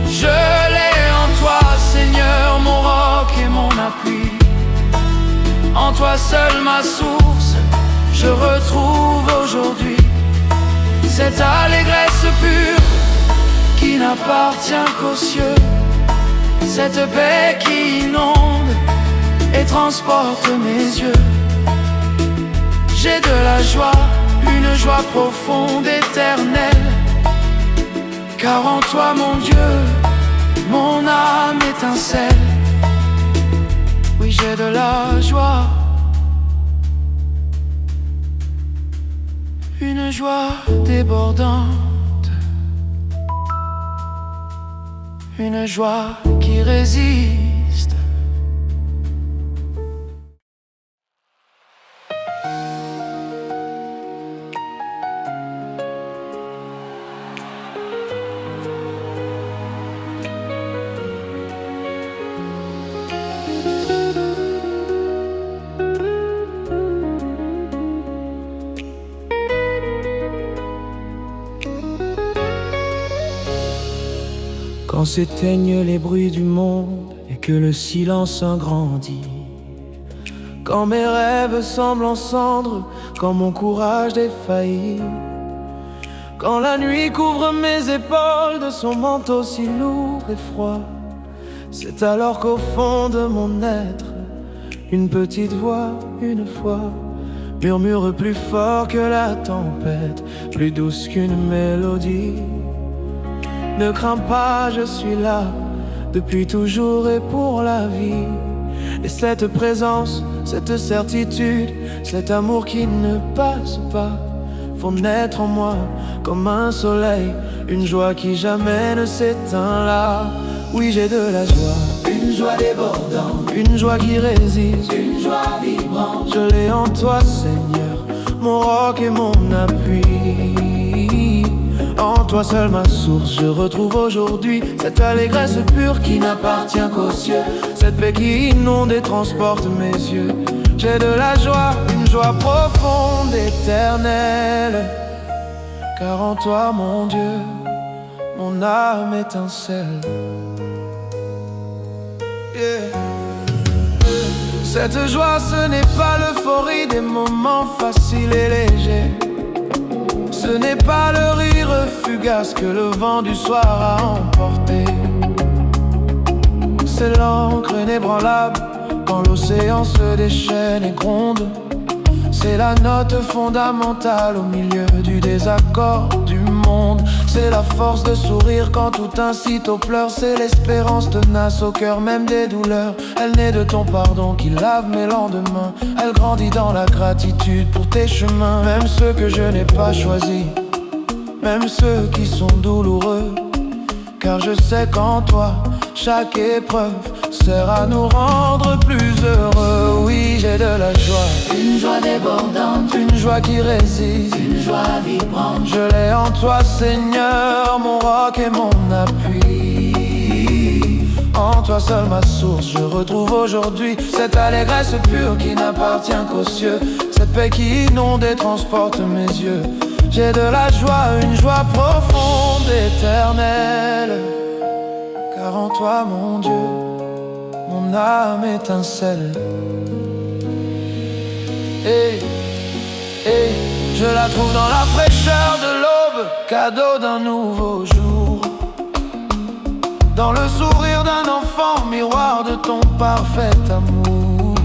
Speaker 3: Je l'ai en toi, Seigneur, mon roc et mon appui. En toi seul ma source, je retrouve aujourd'hui cette allégresse pure qui n'appartient qu'aux cieux. Cette paix qui inonde et transporte mes yeux. J'ai de la joie, une joie profonde, éternelle. Car en toi, mon Dieu, mon âme étincelle. Oui, j'ai de la joie, une joie débordante, une joie qui résiste.
Speaker 4: Quand s'éteignent les bruits du monde et que le silence grandit, quand mes rêves semblent en cendres, quand mon courage défaillit, quand la nuit couvre mes épaules de son manteau si lourd et froid, c'est alors qu'au fond de mon être, une petite voix, une fois, murmure plus fort que la tempête, plus douce qu'une mélodie. Ne crains pas, je suis là, depuis toujours et pour la vie. Et cette présence, cette certitude, cet amour qui ne passe pas, font naître en moi comme un soleil, une joie qui jamais ne s'éteint là. Oui, j'ai de la joie,
Speaker 2: Une joie débordante,
Speaker 4: une joie qui résiste,
Speaker 2: une joie vibrante.
Speaker 4: je l'ai en toi, Seigneur, mon roc et mon appui. En toi seul ma source, je retrouve aujourd'hui cette allégresse pure qui n'appartient qu'aux cieux. Cette paix qui inonde et transporte mes yeux. J'ai de la joie, une joie profonde, éternelle. Car en toi, mon Dieu, mon âme étincelle. Yeah. Cette joie, ce n'est pas l'euphorie des moments faciles et légers. Ce n'est pas le rire fugace que le vent du soir a emporté. C'est l'encre inébranlable quand l'océan se déchaîne et gronde. C'est la note fondamentale au milieu du désaccord du monde. C'est la force de sourire quand tout incite aux pleurs. C'est l'espérance tenace au cœur même des douleurs. Elle naît de ton pardon qui lave mes lendemains. Elle grandit dans la gratitude pour tes chemins. Même ceux que je n'ai pas choisis, même ceux qui sont douloureux. Car je sais qu'en toi, chaque épreuve sert à nous rendre plus heureux. Oui, j'ai de la joie,
Speaker 2: Une joie débordante,
Speaker 4: une joie qui résiste,
Speaker 2: une joie vibrante.
Speaker 4: je l'ai en toi, Seigneur, mon roc et mon appui. En toi seul ma source, je retrouve aujourd'hui cette allégresse pure qui n'appartient qu'aux cieux. Cette paix qui inonde et transporte mes yeux. J'ai de la joie, une joie profonde, éternelle. Car en toi, mon Dieu, mon âme étincelle. Et je la trouve dans la fraîcheur de l'aube, cadeau d'un nouveau jour. Dans le sourire d'un enfant, miroir de ton parfait amour.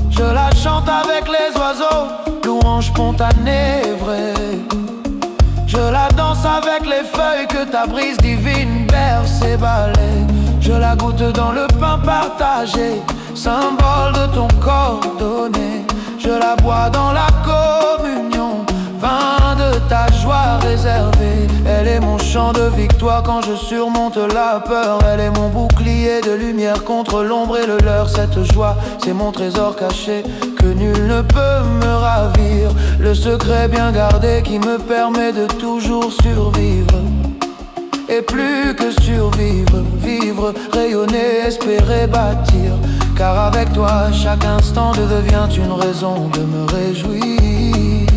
Speaker 4: Je la chante avec les oiseaux, louange spontanée et vraie. Je la danse avec les feuilles que ta brise divine berce et balaie. Je la goûte dans le pain partagé, symbole de ton corps donné. Je la bois dans la communion, vin de ta joie réservée. Elle est mon chant de victoire quand je surmonte la peur. Elle est mon bouclier de lumière contre l'ombre et le leurre. Cette joie, c'est mon trésor caché que nul ne peut me ravir. Le secret bien gardé qui me permet de toujours survivre. Et plus que survivre, vivre, rayonner, espérer, bâtir. Car avec toi, chaque instant devient une raison de me réjouir.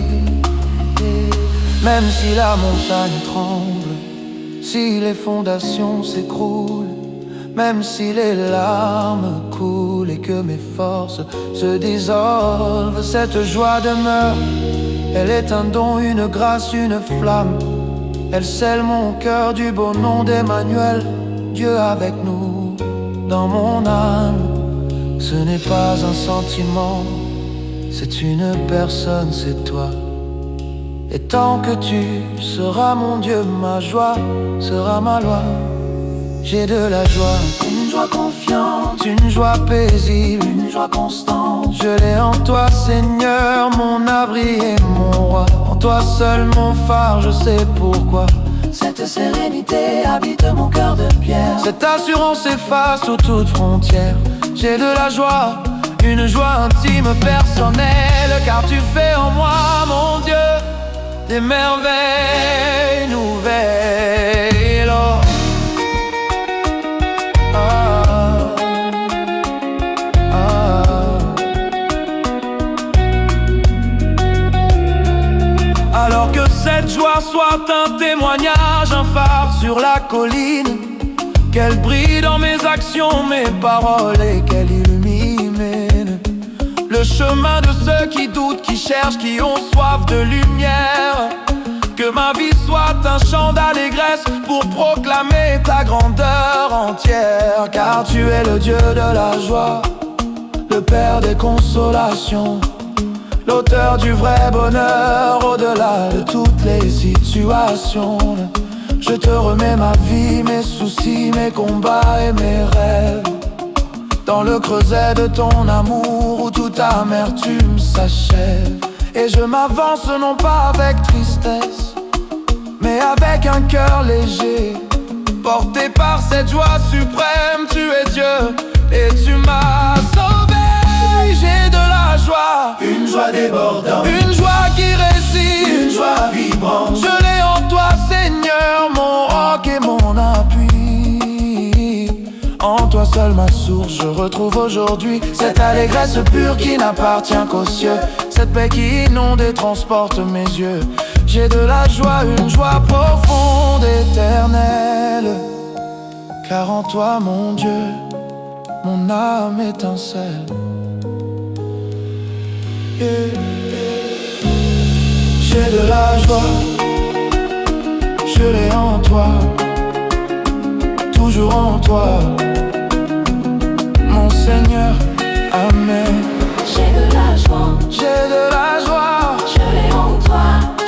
Speaker 4: Même si la montagne tremble, si les fondations s'écroulent, même si les larmes coulent et que mes forces se dissolvent, cette joie demeure. Elle est un don, une grâce, une flamme. Elle scelle mon cœur du beau nom d'Emmanuel, Dieu avec nous dans mon âme. Ce n'est pas un sentiment, c'est une personne, c'est toi. Et tant que tu seras mon Dieu, ma joie sera ma loi. J'ai de la joie,
Speaker 2: Une joie confiante,
Speaker 4: une joie paisible,
Speaker 2: une joie constante.
Speaker 4: je l'ai en toi, Seigneur, mon abri et mon roi. En toi seul mon phare, je sais pourquoi.
Speaker 2: Cette sérénité habite mon cœur de pierre.
Speaker 4: Cette assurance efface toute frontière. J'ai de la joie, une joie intime, personnelle. Car tu fais en moi, mon Dieu, des merveilles nouvelles. Oh. Alors que cette joie soit un témoignage, un phare sur la colline, qu'elle brille dans mes actions, mes paroles et qu'elle illumine le chemin de ceux qui doutent, qui cherchent, qui ont soif de lumière. Que ma vie soit un chant d'allégresse pour proclamer ta grandeur entière. Car tu es le Dieu de la joie, le Père des consolations, l'auteur du vrai bonheur au-delà de toutes les situations. Je te remets ma vie, mes soucis, mes combats et mes rêves. Dans le creuset de ton amour où toute amertume s'achève. Et je m'avance non pas avec tristesse, mais avec un cœur léger. Porté par cette joie suprême, tu es Dieu et tu m'as sauvé. J'ai de la joie,
Speaker 2: Une joie débordante,
Speaker 4: une joie qui résiste,
Speaker 2: une joie vibrante.
Speaker 4: je l'ai en toi, Seigneur, mon roc et mon appui. En toi seul ma source, je retrouve aujourd'hui cette allégresse pure qui n'appartient qu'aux cieux. Cette paix qui inonde et transporte mes yeux. J'ai de la joie, une joie profonde, éternelle. Car en toi, mon Dieu, mon âme étincelle. Yeah. J'ai de la joie, je l'ai en toi, toujours en toi, mon Seigneur, Amen.
Speaker 2: J'ai de la joie,
Speaker 4: J'ai de la joie,
Speaker 2: je l'ai en toi,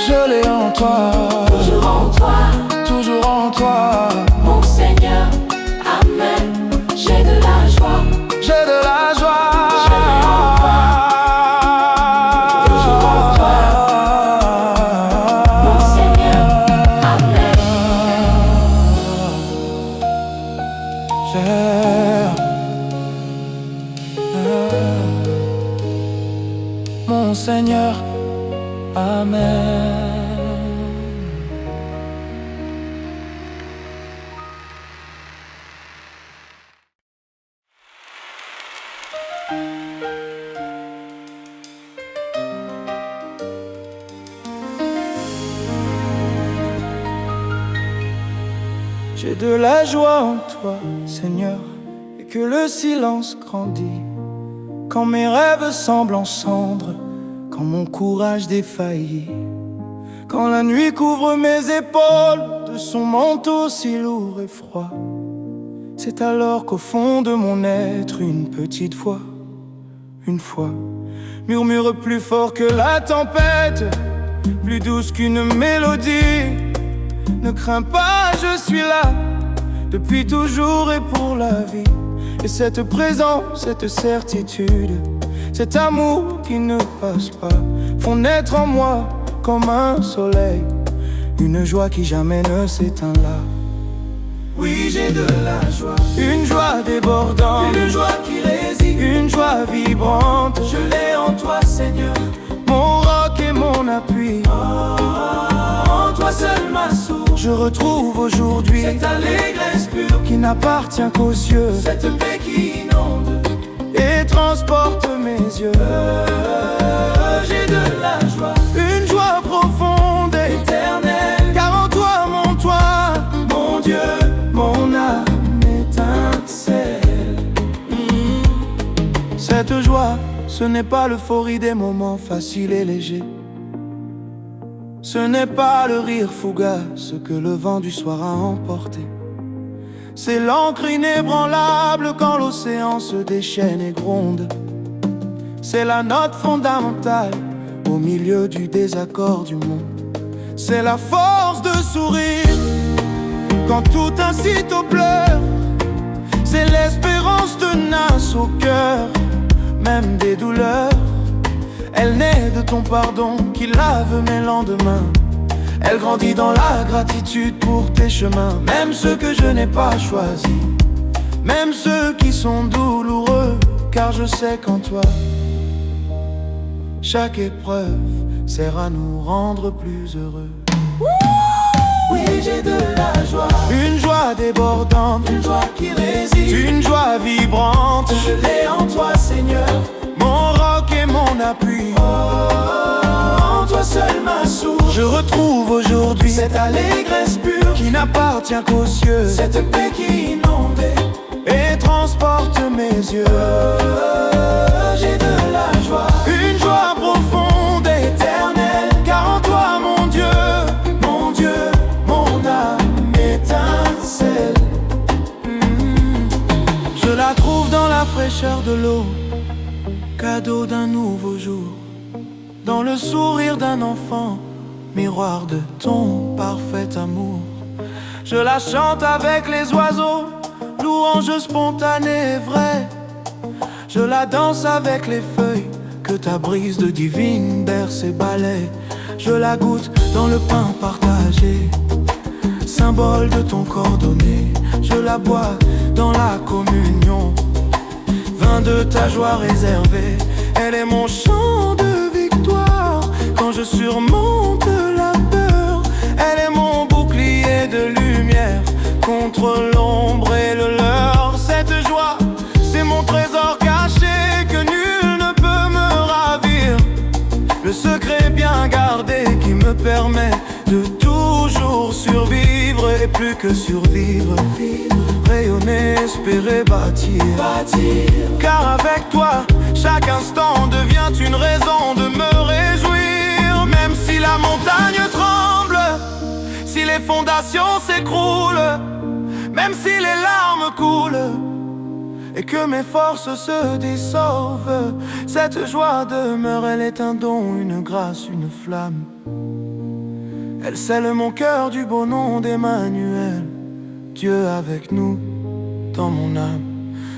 Speaker 4: je l'ai en toi,
Speaker 2: toujours en toi,
Speaker 4: toujours en toi,
Speaker 2: mon Seigneur, Amen. J'ai de la joie,
Speaker 4: j'ai de la joie,
Speaker 2: je l'ai en toi, toujours en toi, mon Seigneur, Amen.
Speaker 4: Mon Seigneur, Amen. J'ai de la joie en toi, Seigneur, et que le silence grandit. Quand mes rêves semblent en cendres, quand mon courage défaillit, quand la nuit couvre mes épaules de son manteau si lourd et froid, c'est alors qu'au fond de mon être, une petite voix, une fois, murmure plus fort que la tempête, plus douce qu'une mélodie. Ne crains pas, je suis là, depuis toujours et pour la vie. Et cette présence, cette certitude, cet amour qui ne passe pas, font naître en moi comme un soleil, une joie qui jamais ne s'éteint là. Oui, j'ai de la joie, une joie débordante, une joie qui résiste, une joie vibrante. Je l'ai en toi, Seigneur, mon roc et mon appui. En toi seul ma source, je retrouve aujourd'hui cette allégresse pure qui n'appartient qu'aux cieux, cette paix qui inonde et transporte mes yeux. J'ai de la joie, une joie profonde et éternelle, car en toi mon toit, mon Dieu, mon âme étincelle. Cette joie, ce n'est pas l'euphorie des moments faciles et légers. Ce n'est pas le rire fougace que le vent du soir a emporté. C'est l'encre inébranlable quand l'océan se déchaîne et gronde. C'est la note fondamentale au milieu du désaccord du monde. C'est la force de sourire quand tout incite aux pleurs. C'est l'espérance tenace au cœur, même des douleurs. Elle naît de ton pardon qui lave mes lendemains. Elle grandit dans la gratitude pour tes chemins, même ceux que je n'ai pas choisis, même ceux qui sont douloureux, car je sais qu'en toi, chaque épreuve sert à nous rendre plus heureux. Oui, j'ai de la joie, une joie débordante, une joie qui résiste, une joie vibrante. Je l'ai en toi, Seigneur, mon roc et mon appui. En toi seul ma source, je retrouve aujourd'hui cette allégresse pure qui n'appartient qu'aux cieux, cette paix qui inonde et transporte mes yeux. J'ai de la joie, une joie profonde et éternelle, car en toi mon Dieu, mon âme étincelle. Je la trouve dans la fraîcheur de l'eau, cadeau d'un nouveau jour, dans le sourire d'un enfant, miroir de ton parfait amour. Je la chante avec les oiseaux, louange spontanée et vraie. Je la danse avec les feuilles que ta brise de divine berce et balaie. Je la goûte dans le pain partagé, symbole de ton corps donné. Je la bois dans la communion, vin de ta joie réservée. Elle est mon chant de victoire quand je surmonte la peur. Elle est mon bouclier de lumière contre l'ombre et le leurre. Cette joie, c'est mon trésor caché que nul ne peut me ravir. Le secret bien gardé qui me permet de toujours survivre
Speaker 3: Et plus que survivre, rayonner, espérer, bâtir. Car avec toi, chaque instant devient une raison de me réjouir. Même si la montagne tremble, si les fondations s'écroulent, même si les larmes coulent et que mes forces se dissolvent, cette joie demeure, elle est un don, une grâce, une flamme. Elle scelle mon cœur du beau nom d'Emmanuel, Dieu avec nous dans mon âme.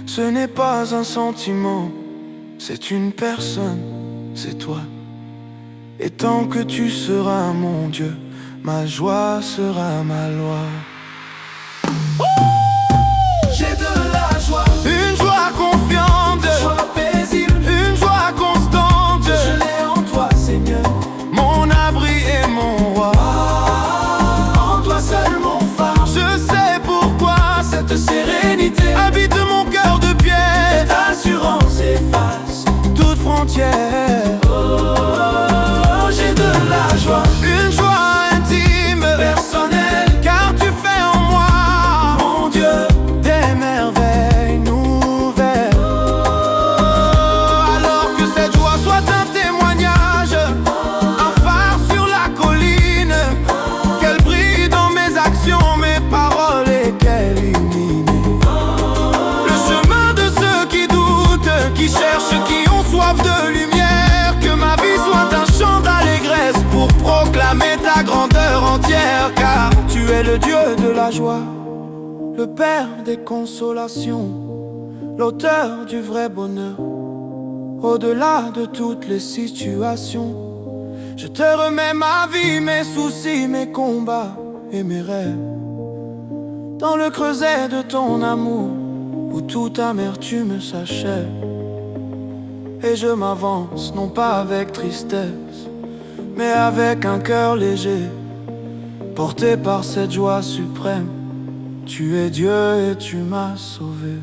Speaker 3: Ce n'est pas un sentiment, c'est une personne, c'est toi. Et tant que tu seras mon Dieu, ma joie sera ma loi.
Speaker 2: J'ai de la joie,
Speaker 3: Une joie confiante,
Speaker 2: joie paisible,
Speaker 3: une joie constante.
Speaker 2: je l'ai en toi, Seigneur.
Speaker 3: Mon abri et mon roi,
Speaker 2: En toi seul mon phare,
Speaker 3: je sais pourquoi
Speaker 2: cette sérénité,
Speaker 3: habite mon cœur de pierre.
Speaker 2: cette assurance efface.
Speaker 3: Toute frontière,
Speaker 2: Oh, j'ai de la joie
Speaker 3: une joie intime,
Speaker 2: personnelle,
Speaker 3: car tu fais en moi
Speaker 2: mon Dieu.
Speaker 3: des merveilles nouvelles. Alors que cette joie soit un témoignage, un phare sur la colline, qu'elle brille dans mes actions, mes paroles et qu'elle illumine le chemin de ceux qui doutent, qui cherchent, qui ont soif de lumière. Que ma vie soit un chant d'allégresse pour proclamer ta grandeur entière, car tu es le Dieu de la joie, le Père des consolations, l'auteur du vrai bonheur, au-delà de toutes les situations. Je te remets ma vie, mes soucis, mes combats et mes rêves, dans le creuset de ton amour, où toute amertume s'achève. Et je m'avance, non pas avec tristesse, mais avec un cœur léger, porté par cette joie suprême. Tu es Dieu et tu m'as sauvé.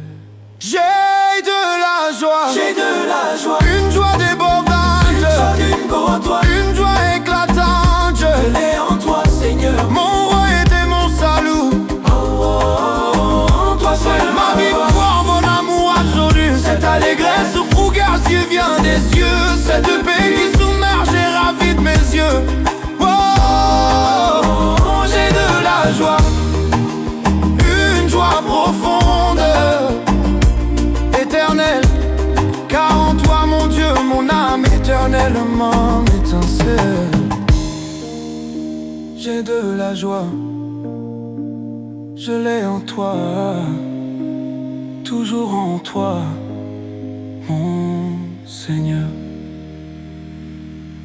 Speaker 3: J'ai de la joie,
Speaker 2: J'ai de la joie,
Speaker 3: une joie débordante,
Speaker 2: une joie d'une grande toi,
Speaker 3: une joie éclatante.
Speaker 2: je l'ai en toi, Seigneur.
Speaker 3: Mon roi était mon salut,
Speaker 2: En toi seul
Speaker 3: ma victoire, mon amour absolu. Cette allégresse fougace qui vient des cieux, cette paix qui submerge et ravit mes yeux. Oh, j'ai de la joie, une joie profonde, éternelle, car en toi mon Dieu, mon âme éternellement étincelle. J'ai de la joie, je l'ai en toi, toujours en toi, mon Seigneur.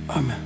Speaker 3: Amen.